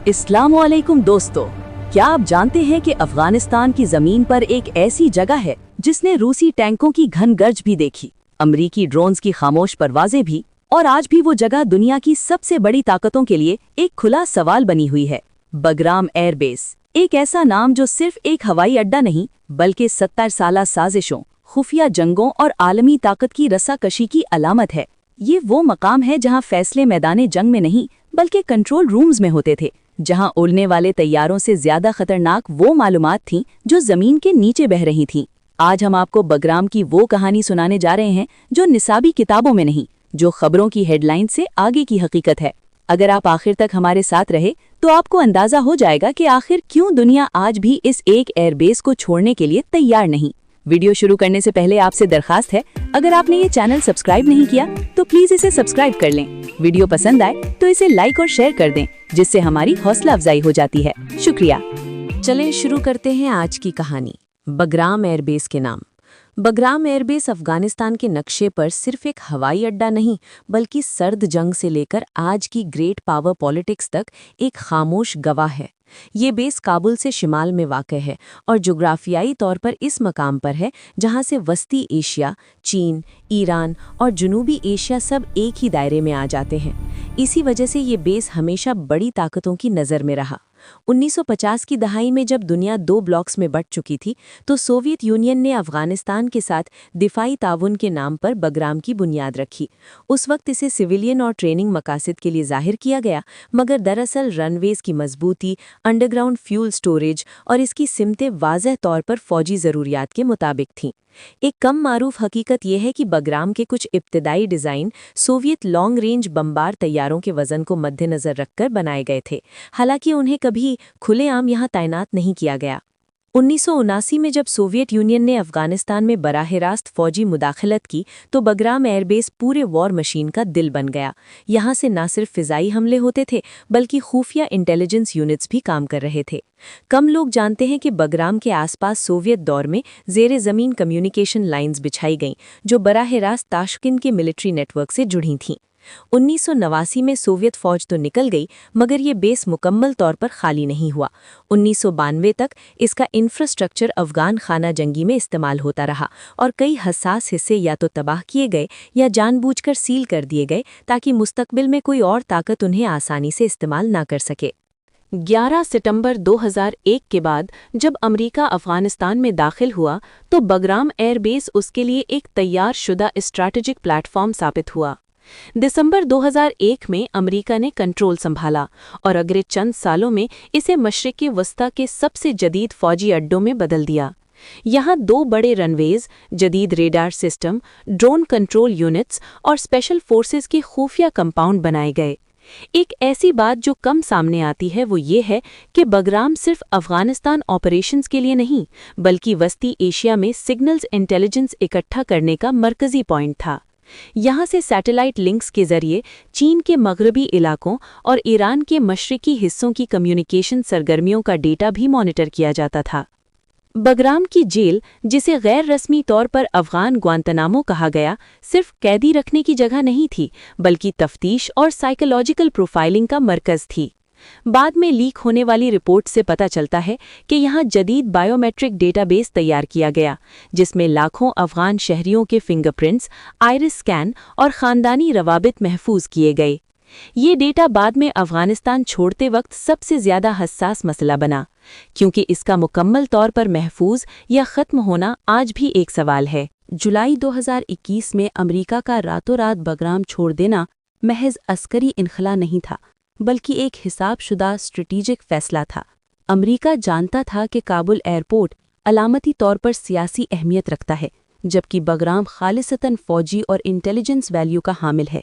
अस्सलामुअलैकुम दोस्तों, क्या आप जानते हैं कि अफगानिस्तान की जमीन पर एक ऐसी जगह है जिसने रूसी टैंकों की घन गर्ज भी देखी, अमरीकी ड्रोन्स की खामोश परवाजें भी, और आज भी वो जगह दुनिया की सबसे बड़ी ताकतों के लिए एक खुला सवाल बनी हुई है। बगराम एयरबेस, एक ऐसा नाम जो सिर्फ एक हवाई अड्डा नहीं बल्कि 70 साला साजिशों, खुफिया जंगों और आलमी ताकत की रस्साकशी की अलामत है। ये वो मकाम है जहां फैसले मैदाने जंग में नहीं बल्कि कंट्रोल रूम्स में होते थे, जहां उड़ने वाले तैयारों से ज्यादा खतरनाक वो मालूमात थीं जो जमीन के नीचे बह रही थीं। आज हम आपको बगराम की वो कहानी सुनाने जा रहे हैं जो निसाबी किताबों में नहीं, जो खबरों की हेडलाइन से आगे की हकीकत है। अगर आप आखिर तक हमारे साथ रहे तो आपको अंदाजा हो जाएगा कि आखिर क्यों दुनिया आज भी इस एक एयरबेस को छोड़ने के लिए तैयार नहीं। वीडियो शुरू करने से पहले आपसे दरखास्त है, अगर आपने ये चैनल सब्सक्राइब नहीं किया तो प्लीज इसे सब्सक्राइब कर लें। वीडियो पसंद आए तो इसे लाइक और शेयर कर दें, जिससे हमारी हौसला अफजाई हो जाती है। शुक्रिया। चलें शुरू करते हैं आज की कहानी। बगराम एयरबेस के नाम। बगराम एयरबेस अफगानिस्तान के नक्शे पर सिर्फ एक हवाई अड्डा नहीं बल्कि सर्द जंग से लेकर आज की ग्रेट पावर पॉलिटिक्स तक एक खामोश गवाह है। ये बेस काबुल से शिमाल में वाक़ है और जोग्राफियाई तौर पर इस मकाम पर है जहाँ से वस्ती एशिया, चीन, ईरान और जनूबी एशिया सब एक ही दायरे में आ जाते हैं। इसी वजह से ये बेस हमेशा बड़ी ताकतों की नज़र में रहा। 1950 की दहाई में जब दुनिया 2 ब्लॉक्स में बंट चुकी थी तो सोवियत यूनियन ने अफगानिस्तान के साथ दिफाई ताउन के नाम पर बगराम की बुनियाद रखी। उस वक्त इसे सिविलियन और ट्रेनिंग मकासद के लिए जाहिर किया गया, मगर दरअसल रनवेज की मजबूती, अंडरग्राउंड फ्यूल स्टोरेज और इसकी सिमतें वाज़ह तौर पर फौजी ज़रूरियात के मुताबिक थीं। एक कम मारूफ हकीकत यह है कि बगराम के कुछ इब्तदाई डिज़ाइन सोवियत लॉन्ग रेंज बमबार तैयारों के वज़न को मद्देनज़र रखकर बनाए गए थे, हालांकि उन्हें कभी खुलेआम यहाँ तैनात नहीं किया गया। 1979 में जब सोवियत यूनियन ने अफगानिस्तान में बराह रास्त फौजी मुदाखलत की तो बगराम एयरबेस पूरे वॉर मशीन का दिल बन गया। यहाँ से न सिर्फ फ़िज़ाई हमले होते थे बल्कि खुफिया इंटेलिजेंस यूनिट्स भी काम कर रहे थे। कम लोग जानते हैं कि बगराम के आसपास सोवियत दौर में ज़ेरे ज़मीन कम्युनिकेशन लाइंस बिछाई गईं जो बराह रास्त ताशकिन के मिलिट्री नेटवर्क से जुड़ी थीं। 1989 में सोवियत फौज तो निकल गई, मगर ये बेस मुकम्मल तौर पर खाली नहीं हुआ। 1992 तक इसका इंफ्रास्ट्रक्चर अफगान खाना जंगी में इस्तेमाल होता रहा और कई हसास हिस्से या तो तबाह किए गए या जानबूझकर सील कर दिए गए ताकि मुस्तकबिल में कोई और ताकत उन्हें आसानी से इस्तेमाल ना कर सके। 11 सितंबर 2001 के बाद जब अमेरिका अफगानिस्तान में दाखिल हुआ तो बगराम एयरबेस उसके लिए एक तैयार शुदा स्ट्रैटेजिक प्लेटफॉर्म साबित हुआ। दिसंबर 2001 में अमेरिका ने कंट्रोल संभाला और अगले चंद सालों में इसे मशरिक़ी वस्ता के सबसे जदीद फौजी अड्डों में बदल दिया। यहाँ 2 बड़े रनवेज, जदीद radar system, drone control units और स्पेशल फोर्सेस के खुफिया कंपाउंड बनाए गए। एक ऐसी बात जो कम सामने आती है वो ये है कि बगराम सिर्फ अफगानिस्तान ऑपरेशंस के लिए नहीं बल्कि वस्ती एशिया में सिग्नल्स इंटेलिजेंस इकट्ठा करने का मरकजी पॉइंट था। यहाँ से सैटेलाइट लिंक्स के जरिए चीन के मगरबी इलाकों और ईरान के मशरिकी हिस्सों की कम्युनिकेशन सरगर्मियों का डेटा भी मॉनिटर किया जाता था। बगराम की जेल, जिसे गैर रस्मी तौर पर अफगान ग्वांतनामो कहा गया, सिर्फ कैदी रखने की जगह नहीं थी बल्कि तफ्तीश और साइकोलॉजिकल प्रोफाइलिंग का मरकज़ थी। बाद में लीक होने वाली रिपोर्ट से पता चलता है कि यहाँ जदीद बायोमेट्रिक डेटाबेस तैयार किया गया जिसमें लाखों अफगान शहरियों के फिंगरप्रिंट्स, आइरिस स्कैन और ख़ानदानी रवाबित महफूज किए गए। ये डेटा बाद में अफगानिस्तान छोड़ते वक्त सबसे ज़्यादा हसास मसला बना, क्योंकि इसका मुकम्मल तौर पर महफूज या ख़त्म होना आज भी एक सवाल है। जुलाई 2021 में अमेरिका का रातों रात बगराम छोड़ देना महज अस्करी इनखला नहीं था बल्कि एक हिसाबशुदा स्ट्रेटेजिक फैसला था। अमेरिका जानता था कि काबुल एयरपोर्ट अलामती तौर पर सियासी अहमियत रखता है, जबकि बगराम खालिसतन फौजी और इंटेलिजेंस वैल्यू का हामिल है।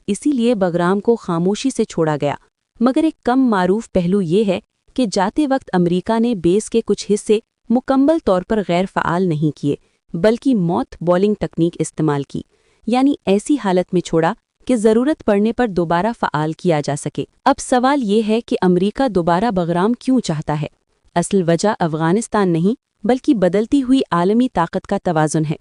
इसीलिए बगराम को खामोशी से छोड़ा गया, मगर एक कम मारूफ पहलू ये है कि जाते वक्त अमेरिका ने बेस के कुछ हिस्से मुकम्मल तौर पर गैर फ़आल नहीं किए बल्कि मौत बॉलिंग तकनीक इस्तेमाल की, यानी ऐसी हालत में छोड़ा कि ज़रूरत पड़ने पर दोबारा फ़आल किया जा सके। अब सवाल ये है कि अमेरिका दोबारा बगराम क्यों चाहता है? असल वजह अफ़गानिस्तान नहीं बल्कि बदलती हुई आलमी ताकत का तवाज़ुन है।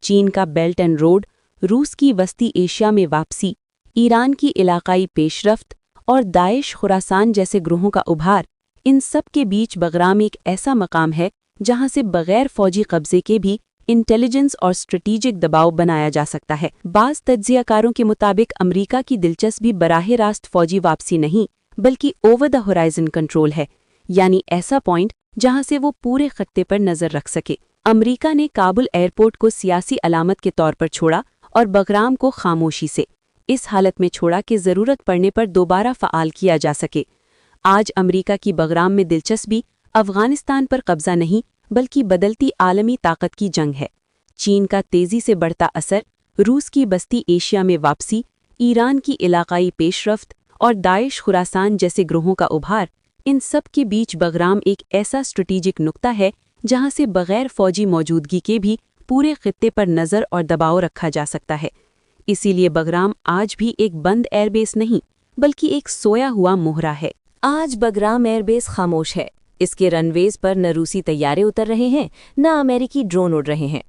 चीन का बेल्ट एंड रोड, रूस की वस्ती एशिया में वापसी, ईरान की इलाकाई पेशरफ्त اور داعش خراسان جیسے گروہوں کا ابھار، ان سب کے بیچ بغرام ایک ایسا مقام ہے جہاں سے بغیر فوجی قبضے کے بھی انٹیلیجنس اور اسٹریٹجک دباؤ بنایا جا سکتا ہے۔ بعض تجزیہ کاروں کے مطابق امریکہ کی دلچسپی براہ راست فوجی واپسی نہیں بلکہ اوور دا ہورائزن کنٹرول ہے، یعنی ایسا پوائنٹ جہاں سے وہ پورے خطے پر نظر رکھ سکے۔ امریکہ نے کابل ایئرپورٹ کو سیاسی علامت کے طور پر چھوڑا اور بغرام کو خاموشی سے اس حالت میں چھوڑا کہ ضرورت پڑنے پر دوبارہ فعال کیا جا سکے۔ آج امریکہ کی بغرام میں دلچسپی افغانستان پر قبضہ نہیں بلکہ بدلتی عالمی طاقت کی جنگ ہے۔ چین کا تیزی سے بڑھتا اثر، روس کی بستی ایشیا میں واپسی، ایران کی علاقائی پیش رفت اور داعش خراسان جیسے گروہوں کا ابھار، ان سب کے بیچ بغرام ایک ایسا اسٹریٹجک نقطہ ہے جہاں سے بغیر فوجی موجودگی کے بھی پورے خطے پر نظر اور دباؤ رکھا جا سکتا ہے۔ اسی لیے بغرام آج بھی ایک بند ایئر بیس نہیں بلکہ ایک سویا ہوا مہرہ ہے۔ آج بغرام ایئر بیس خاموش ہے۔ اس کے رن ویز پر نہ روسی طیارے اتر رہے ہیں نہ امریکی ڈرون اڑ رہے ہیں،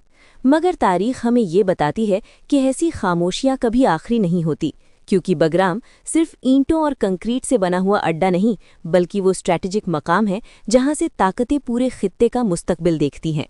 مگر تاریخ ہمیں یہ بتاتی ہے کہ ایسی خاموشیاں کبھی آخری نہیں ہوتی، کیونکہ بغرام صرف اینٹوں اور کنکریٹ سے بنا ہوا اڈا نہیں بلکہ وہ اسٹریٹجک مقام ہے جہاں سے طاقتیں پورے خطے کا مستقبل دیکھتی ہیں۔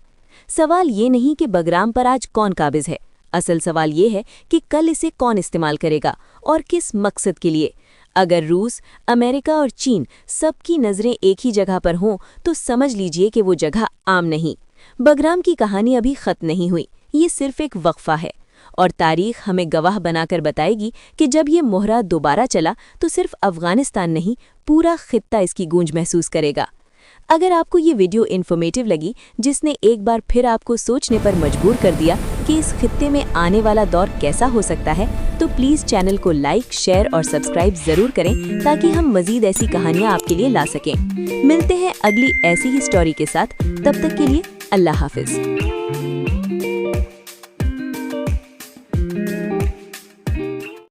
سوال یہ نہیں کہ بغرام پر آج کون قابض ہے، اصل سوال یہ ہے کہ کل اسے کون استعمال کرے گا اور کس مقصد کے لیے۔ اگر روس، امریکہ اور چین سب کی نظریں ایک ہی جگہ پر ہوں تو سمجھ لیجئے کہ وہ جگہ عام نہیں۔ بغرام کی کہانی ابھی ختم نہیں ہوئی، یہ صرف ایک وقفہ ہے، اور تاریخ ہمیں گواہ بنا کر بتائے گی کہ جب یہ مہرہ دوبارہ چلا تو صرف افغانستان نہیں، پورا خطہ اس کی گونج محسوس کرے گا۔ اگر آپ کو یہ ویڈیو انفارمیٹیو لگی، جس نے ایک بار پھر آپ کو سوچنے پر مجبور کر دیا کہ اس خطے میں آنے والا دور کیسا ہو سکتا ہے، تو پلیز چینل کو لائک، شیئر اور سبسکرائب ضرور کریں تاکہ ہم مزید ایسی کہانیاں آپ کے لیے لا سکیں۔ ملتے ہیں اگلی ایسی ہی سٹوری کے ساتھ، تب تک کے لیے اللہ حافظ۔